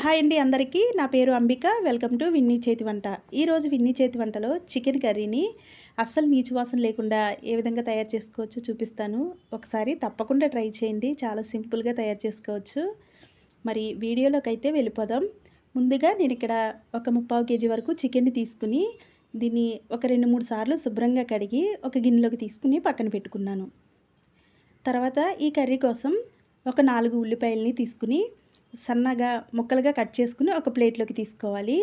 Hi అండి అందరికీ. నా పేరు అంబిక. వెల్కమ్ టు విన్నీ చేతి వంట. ఈరోజు విన్నీ చేతి వంటలో చికెన్ కర్రీని అస్సలు నీచు వాసన లేకుండా ఏ విధంగా తయారు చేసుకోవచ్చో చూపిస్తాను. ఒకసారి తప్పకుండా ట్రై చేయండి. చాలా సింపుల్గా తయారు చేసుకోవచ్చు. మరి వీడియోలోకి అయితే వెళ్ళిపోదాం. ముందుగా నేను ఇక్కడ ఒక 3/4 కేజీ వరకు చికెన్ని తీసుకుని దీన్ని ఒక 2-3 సార్లు శుభ్రంగా కడిగి ఒక గిన్నెలోకి తీసుకుని పక్కన పెట్టుకున్నాను. తర్వాత ఈ కర్రీ కోసం ఒక 4 ఉల్లిపాయలని తీసుకుని సన్నగా ముక్కలుగా కట్ చేసుకుని ఒక ప్లేట్లోకి తీసుకోవాలి.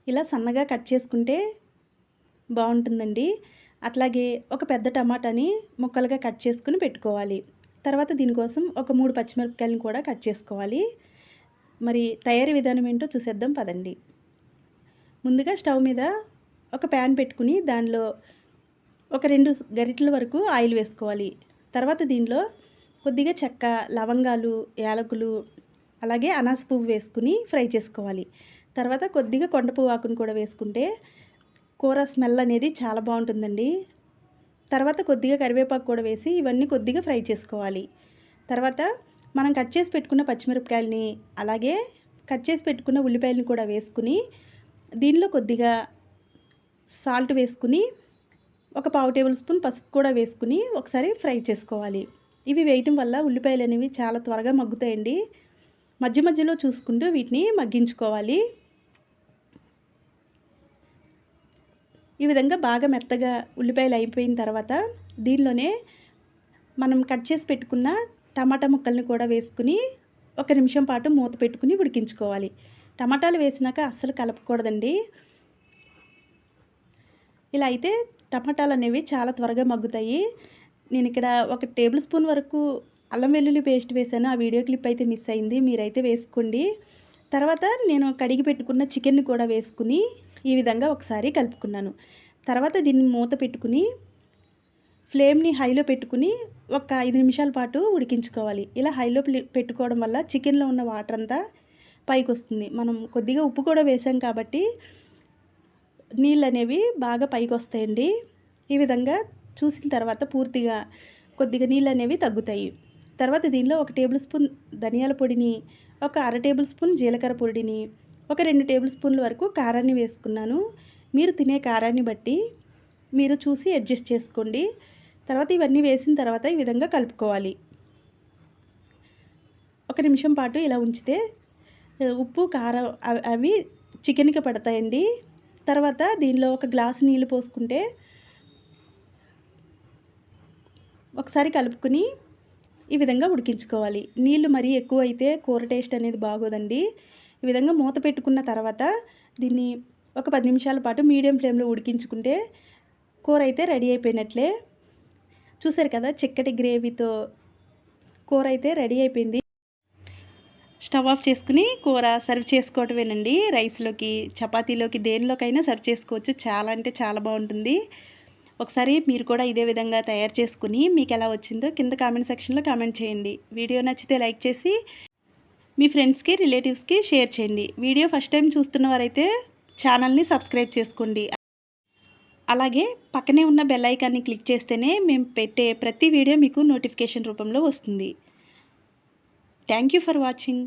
ఇలా సన్నగా కట్ చేసుకుంటే బాగుంటుందండి. అట్లాగే ఒక పెద్ద టమాటాని ముక్కలుగా కట్ చేసుకుని పెట్టుకోవాలి. తర్వాత దీనికోసం ఒక 3 పచ్చిమిరపకాయలను కూడా కట్ చేసుకోవాలి. మరి తయారీ విధానం ఏంటో చూసేద్దాం పదండి. ముందుగా స్టవ్ మీద ఒక ప్యాన్ పెట్టుకుని దానిలో ఒక 2 గరిటెల వరకు ఆయిల్ వేసుకోవాలి. తర్వాత దీనిలో కొద్దిగా చెక్క, లవంగాలు, యాలకులు, అలాగే అనాస పువ్వు వేసుకుని ఫ్రై చేసుకోవాలి. తర్వాత కొద్దిగా కొండ పువ్వు ఆకును కూడా వేసుకుంటే కూర స్మెల్ అనేది చాలా బాగుంటుందండి. తర్వాత కొద్దిగా కరివేపాకు కూడా వేసి ఇవన్నీ కొద్దిగా ఫ్రై చేసుకోవాలి. తర్వాత మనం కట్ చేసి పెట్టుకున్న పచ్చిమిరపకాయలని అలాగే కట్ చేసి పెట్టుకున్న ఉల్లిపాయలని కూడా వేసుకుని దీనిలో కొద్దిగా సాల్ట్ వేసుకుని ఒక 1/2 టేబుల్ స్పూన్ పసుపు కూడా వేసుకుని ఒకసారి ఫ్రై చేసుకోవాలి. ఇవి వేయటం వల్ల ఉల్లిపాయలు అనేవి చాలా త్వరగా మగ్గుతాయండి. మధ్య మధ్యలో చూసుకుంటూ వీటిని మగ్గించుకోవాలి. ఈ విధంగా బాగా మెత్తగా ఉల్లిపాయలు అయిపోయిన తర్వాత దీనిలోనే మనం కట్ చేసి పెట్టుకున్న టమాటా ముక్కల్ని కూడా వేసుకుని 1 నిమిషం పాటు మూత పెట్టుకుని ఉడికించుకోవాలి. టమాటాలు వేసినాక అస్సలు కలపకూడదండి. ఇలా అయితే టమాటాలు అనేవి చాలా త్వరగా మగ్గుతాయి. నేను ఇక్కడ 1 టేబుల్ స్పూన్ వరకు అల్లం వెల్లుల్లి పేస్ట్ వేసాను. ఆ వీడియో క్లిప్ అయితే మిస్ అయింది. మీరైతే వేసుకోండి. తర్వాత నేను కడిగి పెట్టుకున్న చికెన్ని కూడా వేసుకుని ఈ విధంగా ఒకసారి కలుపుకున్నాను. తర్వాత దీన్ని మూత పెట్టుకుని ఫ్లేమ్ని హైలో పెట్టుకుని ఒక 5 నిమిషాల పాటు ఉడికించుకోవాలి. ఇలా హైలో పెట్టుకోవడం వల్ల చికెన్లో ఉన్న వాటర్ అంతా పైకి వస్తుంది. మనం కొద్దిగా ఉప్పు కూడా వేసాం కాబట్టి నీళ్ళు అనేవి బాగా పైకి వస్తాయండి. ఈ విధంగా చూసిన తర్వాత పూర్తిగా కొద్దిగా నీళ్ళు అనేవి తగ్గుతాయి. తర్వాత దీనిలో 1 టేబుల్ స్పూన్ ధనియాల పొడిని, ఒక 1/2 టేబుల్ స్పూన్ జీలకర్ర పొడిని, ఒక 2 టేబుల్ స్పూన్ల వరకు కారాన్ని వేసుకున్నాను. మీరు తినే కారాన్ని బట్టి మీరు చూసి అడ్జస్ట్ చేసుకోండి. తర్వాత ఇవన్నీ వేసిన తర్వాత ఈ విధంగా కలుపుకోవాలి. 1 నిమిషం పాటు ఇలా ఉంచితే ఉప్పు, కారం అవి చికెన్కి పడతాయండి. తర్వాత దీనిలో ఒక గ్లాసు నీళ్ళు పోసుకుంటే ఒకసారి కలుపుకుని ఈ విధంగా ఉడికించుకోవాలి. నీళ్ళు మరీ ఎక్కువ అయితే కూర టేస్ట్ అనేది బాగోదండి. ఈ విధంగా మూత పెట్టుకున్న తర్వాత దీన్ని ఒక 10 నిమిషాల పాటు మీడియం ఫ్లేమ్లో ఉడికించుకుంటే కూర అయితే రెడీ అయిపోయినట్లే. చూసారు కదా, చిక్కటి గ్రేవీతో కూర అయితే రెడీ అయిపోయింది. స్టవ్ ఆఫ్ చేసుకుని కూర సర్వ్ చేసుకోవటమేనండి. రైస్లోకి, చపాతీలోకి, దేనిలోకైనా సర్వ్ చేసుకోవచ్చు. చాలా అంటే చాలా బాగుంటుంది. ఒకసారి మీరు కూడా ఇదే విధంగా తయారు చేసుకుని మీకు ఎలా వచ్చిందో కింద కామెంట్ సెక్షన్లో కామెంట్ చేయండి. వీడియో నచ్చితే లైక్ చేసి మీ ఫ్రెండ్స్కి, రిలేటివ్స్కి షేర్ చేయండి. వీడియో ఫస్ట్ టైం చూస్తున్న వారైతే ఛానల్ని సబ్స్క్రైబ్ చేసుకోండి. అలాగే పక్కనే ఉన్న బెల్ ఐకాన్ని క్లిక్ చేస్తేనే మేము పెట్టే ప్రతి వీడియో మీకు నోటిఫికేషన్ రూపంలో వస్తుంది. Thank you for watching.